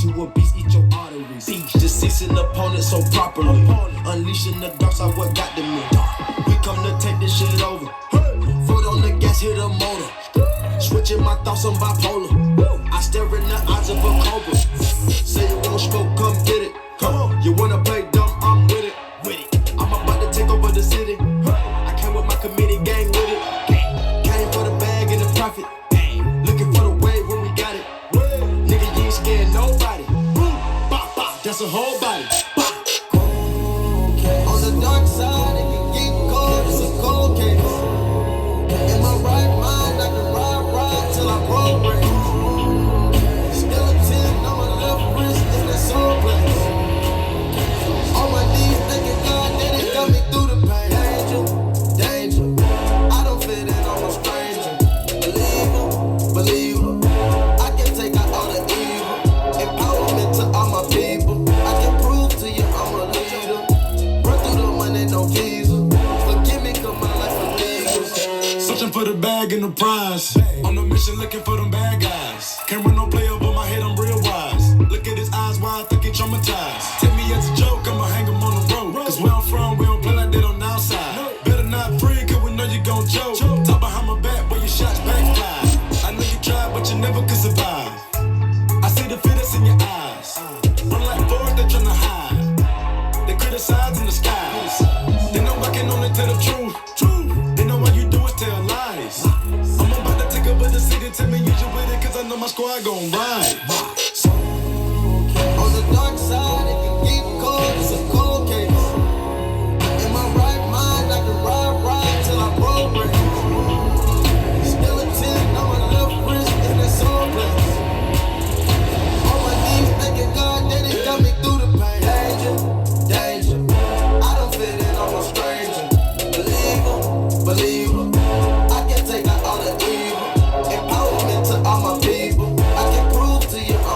to a beast, eat your arteries. Just ceasing opponents so properly. Unleashing the dark side, what got to me. We come to take this shit over. Foot on the gas, hit a motor. Switching my thoughts, I'm bipolar. I stare in the eyes of a cobra. Say you won't smoke, come get it. You wanna play dumb, I'm with it. I'm about to take over the city. I came with my committee gang with it. Came for the bag and the profit. Looking for the wave when we got it. Nigga, you ain't scared nobody. That's a whole body. On the dark side, it can get cold. It's a cold case. In my right mind, I can ride till I progress. Still a 10 on my left wrist in the soul place. On my knees, thanking God that it got me through the pain. Danger. I don't fit in, I'm a stranger. Believer. I can take out all the evil. Empowerment to all my people. I can prove to you I'm a leader. Run through the money, no visa. Forgive me, cause my life illegal. Searching for the bag and the prize. On a mission looking for them bad guys. Can't run no play over my head, I'm real wise. Look at his eyes wide, think he traumatized. Take me as a joke, I'ma hang him on the road. Cause where I'm from, we don't play like that on the outside. Better not free, cause we know you gon' joke. Talk behind my back, boy, your shots backfire. I know you tried, but you never could survive. I see the fear that's in your eyes. Run like forest, they tryna hide. They criticize in the skies. They know I can only tell the truth. They know all you do is tell lies. I'm about to take over the city, tell me use your with it, cause I know my squad gon' ride. On the dark side, it can get cold. It's a cold case. In my right mind, I can ride till I progress. Still a 10 on my left wrist in the soul place. On my knees, thanking God that it got me through the pain. Danger. I don't fit in, I'm a stranger. Believer. I can take out all the evil. Empowerment to all my people. I can prove to you I'm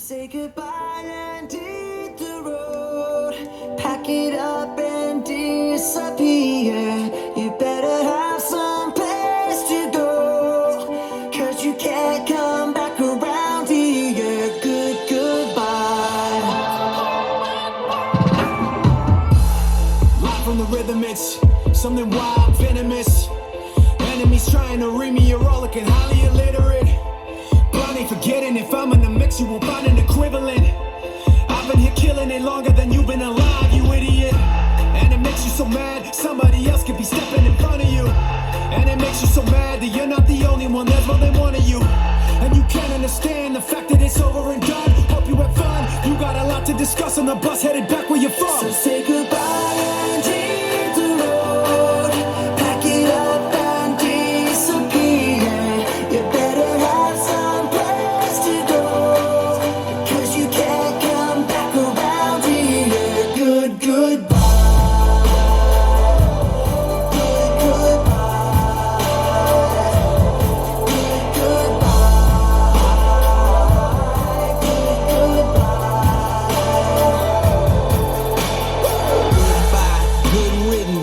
say goodbye and hit the road. Pack it up and disappear. You better have some place to go, 'cause you can't come back around here. Goodbye. Live from the rhythm, it's something wild, venomous. Enemies trying to read me, you're all looking highly illiterate. But I ain't forgetting, if I'm in the mix, you won't find an equivalent. I've been here killing it longer than you've been alive, you idiot. And it makes you so mad, somebody else could be stepping in front of you. And it makes you so mad that you're not the only one, there's more than one of you. And you can't understand the fact that it's over and done. Hope you had fun, you got a lot to discuss on the bus headed back where you're from. So say goodbye and hit the road. Pack it up and disappear. You better have some place to go, 'cause you can't come back around here. Goodbye.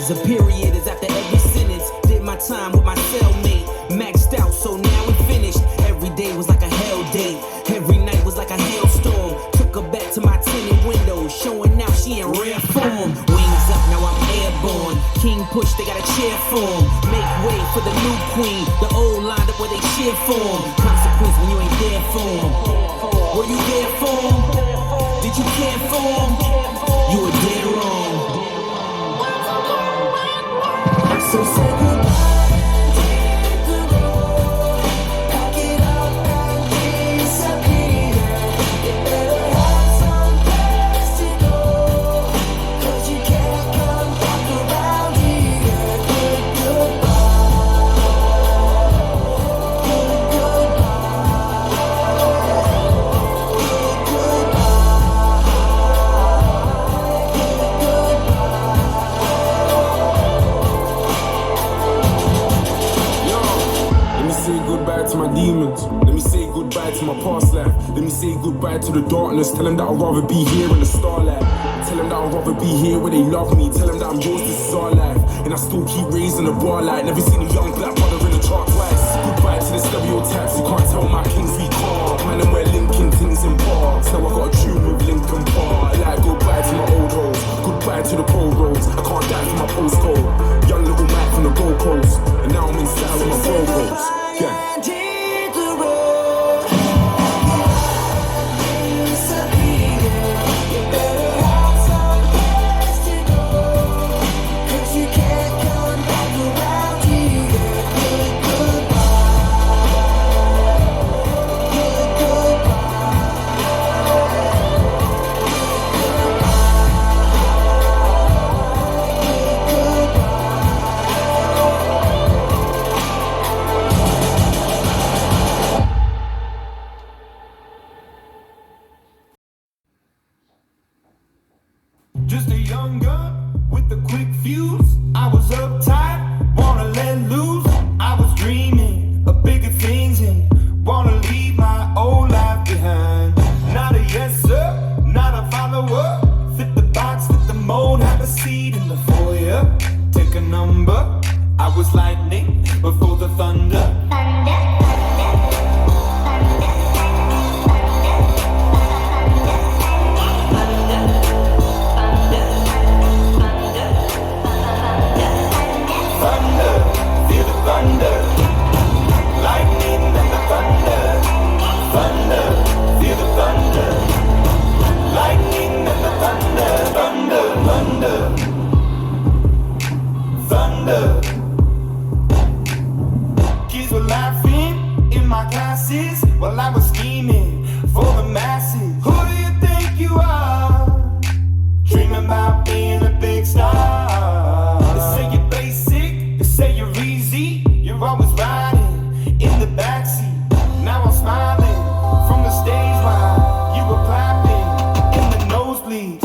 A period is after every sentence. Did my time with my cellmate, maxed out, so now we finished. Every day was like a hell day, every night was like a hailstorm. Took her back to my tinted window, showing now she in rare form. Wings up, now I'm airborne. King push, they got a chair for him. Make way for the new queen, the old lined up where they cheer for him. Consequence when you ain't there for him. Were you there for him? Did you care for him? You were dead wrong. So say goodbye and hit the road. Pack it up and disappear. You better have some place to go, 'cause you can't come back around here. Goodbye. To my demons, let me say goodbye to my past life. Let me say goodbye to the darkness. Tell them that I'd rather be here in the starlight. Tell them that I'd rather be here where they love me. Tell them that I'm yours, this is our life. And I still keep raising the bar like never seen a young black brother in the chart twice. Goodbye to the stereotypes, you can't tell my kings we can't. Man, and wear Linkin things in parks. Now I got a tune with Linkin Park. Like goodbye to my old hoes, goodbye to the cold roads. I can't die for my postcode. Young little Mike from the Gold Coast, and now I'm inside with my Bobos. Yeah. Just a young gun with a quick fuse. I was uptight, wanna let loose. I was dreaming of bigger things and wanna leave my old life behind. Not a yes sir, not a follower. Fit the box, fit the mold, have a seat in the foyer. Take a number, I was lightning before the thunder. Thunder, lightning and the thunder, thunder, feel the thunder, lightning and the thunder, thunder, thunder, thunder. Kids were laughing in my classes while I was scheming for the masses. Who do you think you are? Dreaming about being a big star. They say you're basic, they say you're easy. You're always riding in the backseat. Now I'm smiling from the stage while you were clapping in the nosebleeds.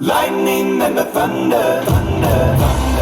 Lightning and the thunder, thunder, thunder.